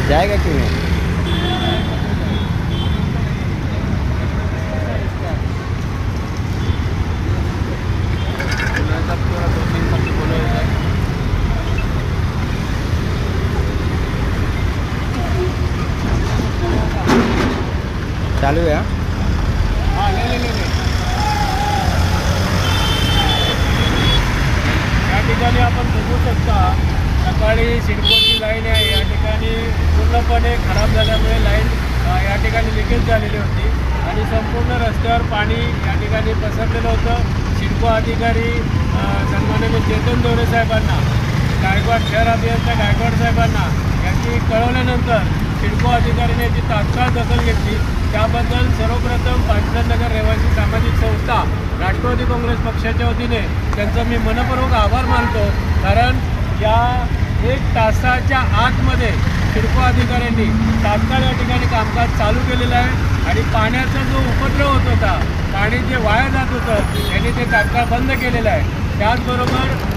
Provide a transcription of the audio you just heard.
जाएगा क्यों नहीं? चालू है हाँ? या ठिकाणी आपण बघू शकता सकाळी सिडकोची लाईन आहे या ठिकाणी पूर्णपणे खराब झाल्यामुळे लाईन या ठिकाणी लिकेज झालेली होती आणि संपूर्ण रस्त्यावर पाणी या ठिकाणी पसरलेलं होतं। सिडको अधिकारी सन्माननीय चेतन दोरे साहेबांना, गायकवाड शहर अभियंता गायकवाड साहेबांना याची कळवल्यानंतर सिडको अधिकाऱ्याने याची तात्काळ दखल घेतली। त्याबद्दल सर्वप्रथम पाटणनगर रहिवासी सामाजिक संस्था राष्ट्रवादी काँग्रेस पक्षाच्या वतीने त्यांचं मी मनपूर्वक आभार मानतो, कारण या 1 तासाच्या आतमध्ये सिडको अधिकाऱ्यांनी तात्काळ या ठिकाणी कामकाज चालू केलेलं आहे आणि पाण्याचा जो उपद्रव होत होता, पाणी जे वाया जात होतं त्यांनी ते तात्काळ बंद केलेलं आहे। त्याचबरोबर